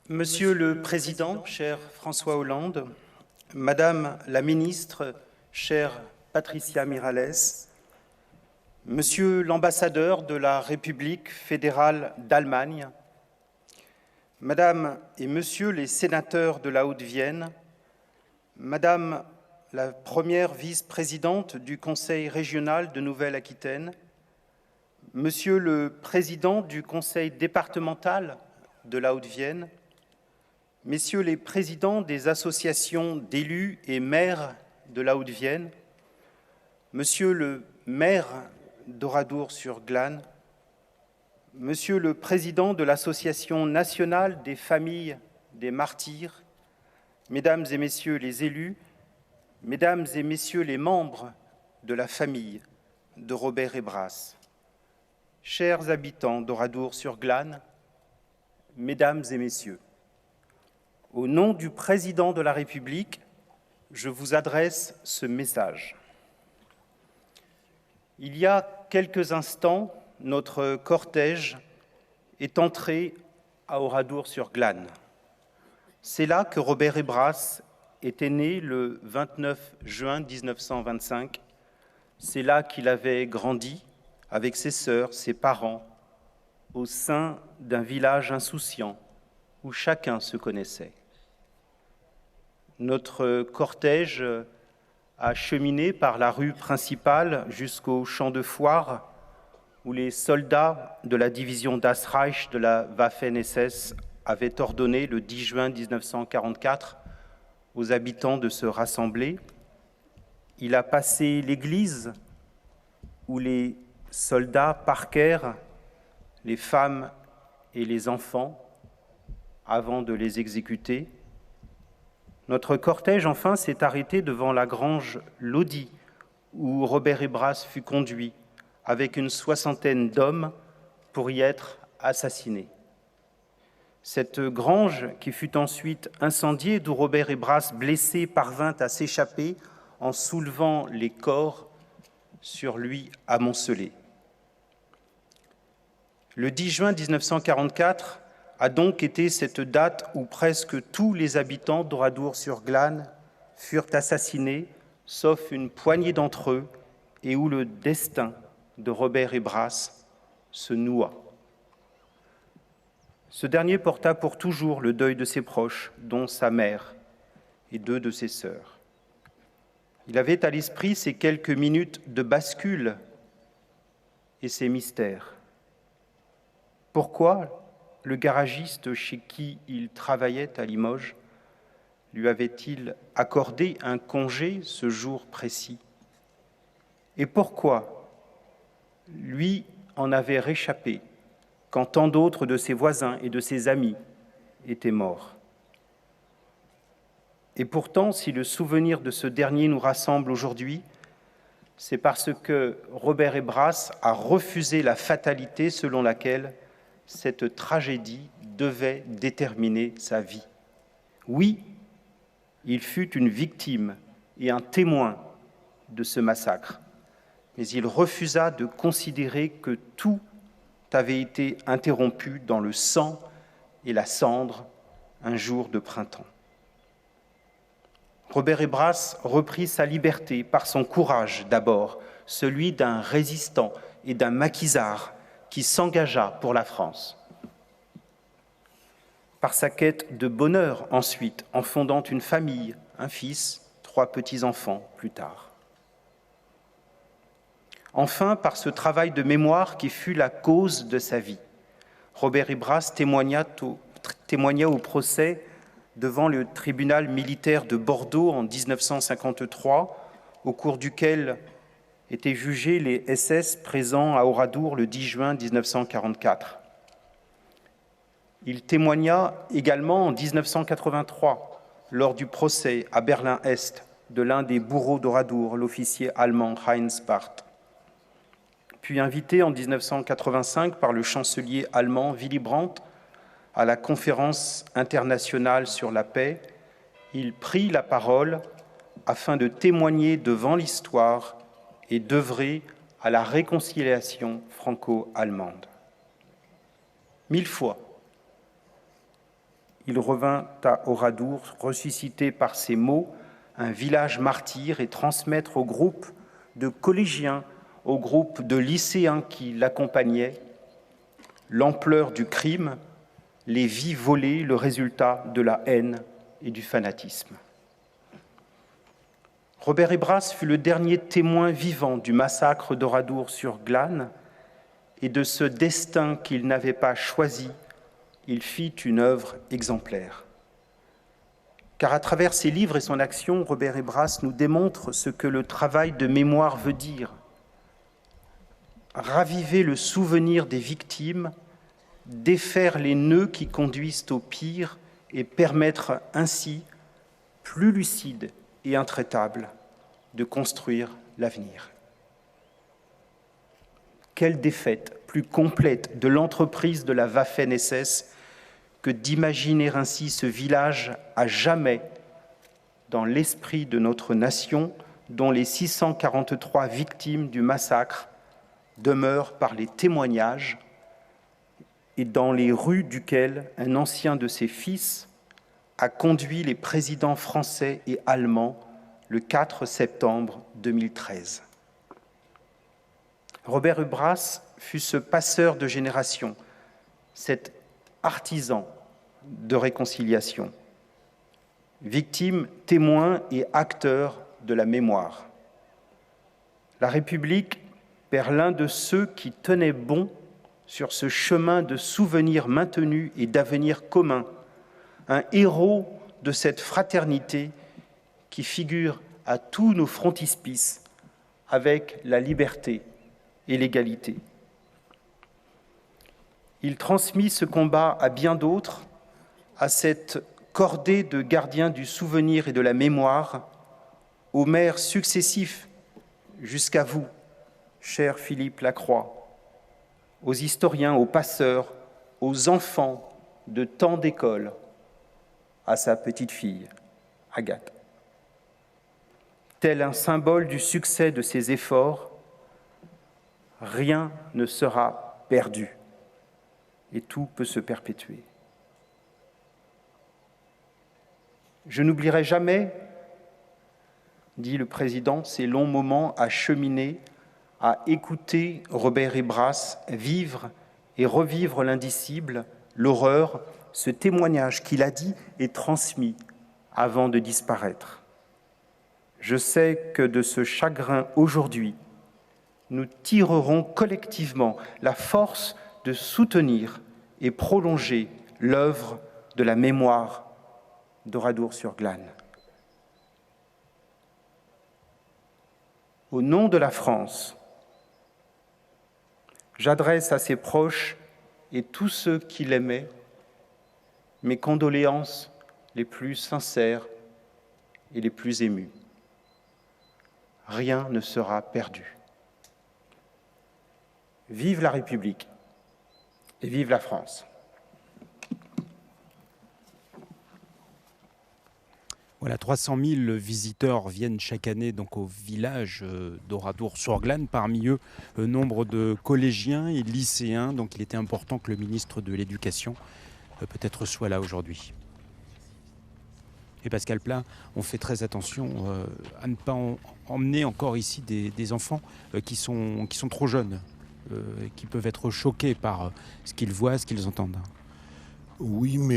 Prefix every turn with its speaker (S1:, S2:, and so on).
S1: Monsieur le Président, cher François Hollande, Madame la Ministre, chère Patricia Miralles, Monsieur l'ambassadeur de la République fédérale d'Allemagne, Madame et Monsieur les sénateurs de la Haute-Vienne, Madame la première vice-présidente du Conseil régional de Nouvelle-Aquitaine, Monsieur le Président du Conseil départemental de la Haute-Vienne, Messieurs les présidents des associations d'élus et maires de la Haute-Vienne, Monsieur le maire d'Oradour-sur-Glane, Monsieur le président de l'Association nationale des familles des martyrs, Mesdames et Messieurs les élus, Mesdames et Messieurs les membres de la famille de Robert Hébrasse, chers habitants d'Oradour-sur-Glane, Mesdames et Messieurs, au nom du Président de la République, je vous adresse ce message. Il y a quelques instants, notre cortège est entré à Oradour-sur-Glane. C'est là que Robert Hébrasse était né le 29 juin 1925. C'est là qu'il avait grandi avec ses sœurs, ses parents, au sein d'un village insouciant où chacun se connaissait. Notre cortège a cheminé par la rue principale jusqu'au champ de foire où les soldats de la division Das Reich de la Waffen-SS avaient ordonné le 10 juin 1944 aux habitants de se rassembler. Il a passé l'église où les soldats parquèrent les femmes et les enfants avant de les exécuter. Notre cortège, enfin, s'est arrêté devant la grange Lodi, où Robert Hébrasse fut conduit avec une soixantaine d'hommes pour y être assassiné. Cette grange, qui fut ensuite incendiée, d'où Robert Hébrasse, blessé, parvint à s'échapper en soulevant les corps sur lui amoncelés. Le 10 juin 1944 a donc été cette date où presque tous les habitants d'Oradour-sur-Glane furent assassinés, sauf une poignée d'entre eux, et où le destin de Robert Hébrasse se noua. Ce dernier porta pour toujours le deuil de ses proches, dont sa mère et deux de ses sœurs. Il avait à l'esprit ces quelques minutes de bascule et ces mystères. Pourquoi le garagiste chez qui il travaillait à Limoges lui avait-il accordé un congé ce jour précis? Et pourquoi lui en avait réchappé quand tant d'autres de ses voisins et de ses amis étaient morts? Et pourtant, si le souvenir de ce dernier nous rassemble aujourd'hui, c'est parce que Robert Hébrasse a refusé la fatalité selon laquelle cette tragédie devait déterminer sa vie. Oui, il fut une victime et un témoin de ce massacre, mais il refusa de considérer que tout avait été interrompu dans le sang et la cendre un jour de printemps. Robert Hébrasse reprit sa liberté par son courage d'abord, celui d'un résistant et d'un maquisard qui s'engagea pour la France. Par sa quête de bonheur ensuite, en fondant une famille, un fils, 3 petits-enfants plus tard. Enfin, par ce travail de mémoire qui fut la cause de sa vie. Robert Hébrasse témoigna au procès devant le tribunal militaire de Bordeaux en 1953, au cours duquel étaient jugés les SS présents à Oradour le 10 juin 1944. Il témoigna également en 1983, lors du procès à Berlin-Est de l'un des bourreaux d'Oradour, l'officier allemand Heinz Barth. Puis invité en 1985 par le chancelier allemand Willy Brandt à la conférence internationale sur la paix, il prit la parole afin de témoigner devant l'histoire et d'œuvrer à la réconciliation franco-allemande. 1000 fois, il revint à Oradour, ressusciter par ses mots un village martyr et transmettre au groupe de collégiens, au groupe de lycéens qui l'accompagnaient, l'ampleur du crime, les vies volées, le résultat de la haine et du fanatisme. Robert Hébrasse fut le dernier témoin vivant du massacre d'Oradour-sur-Glane, et de ce destin qu'il n'avait pas choisi, il fit une œuvre exemplaire. Car à travers ses livres et son action, Robert Hébrasse nous démontre ce que le travail de mémoire veut dire. Raviver le souvenir des victimes, défaire les nœuds qui conduisent au pire et permettre ainsi, plus lucide et intraitable, de construire l'avenir. Quelle défaite plus complète de l'entreprise de la Waffen-SS que d'imaginer ainsi ce village à jamais dans l'esprit de notre nation, dont les 643 victimes du massacre demeurent par les témoignages et dans les rues duquel un ancien de ses fils a conduit les présidents français et allemands le 4 septembre 2013. Robert Hébrasse fut ce passeur de génération, cet artisan de réconciliation, victime, témoin et acteur de la mémoire. La République perd l'un de ceux qui tenaient bon sur ce chemin de souvenirs maintenus et d'avenir commun, un héros de cette fraternité qui figure à tous nos frontispices avec la liberté et l'égalité. Il transmit ce combat à bien d'autres, à cette cordée de gardiens du souvenir et de la mémoire, aux maires successifs jusqu'à vous, cher Philippe Lacroix, aux historiens, aux passeurs, aux enfants de tant d'écoles, à sa petite-fille, Agathe. Tel un symbole du succès de ses efforts, rien ne sera perdu et tout peut se perpétuer. Je n'oublierai jamais, dit le président, ces longs moments à cheminer, à écouter Robert Hébrasse vivre et revivre l'indicible, l'horreur, ce témoignage qu'il a dit et transmis avant de disparaître. Je sais que de ce chagrin aujourd'hui, nous tirerons collectivement la force de soutenir et prolonger l'œuvre de la mémoire d'Oradour-sur-Glane. Au nom de la France, j'adresse à ses proches et tous ceux qui l'aimaient mes condoléances les plus sincères et les plus émues. Rien ne sera perdu. Vive la République et vive la France.
S2: Voilà, 300 000 visiteurs viennent chaque année donc, au village d'Oradour-sur-Glane. Parmi eux, nombre de collégiens et lycéens. Donc il était important que le ministre de l'Éducation peut-être soit là aujourd'hui. Et Pascal Plat, on fait très attention à ne pas emmener encore ici des enfants qui sont trop jeunes, qui peuvent être choqués par ce qu'ils voient, ce qu'ils entendent.
S3: Oui, mais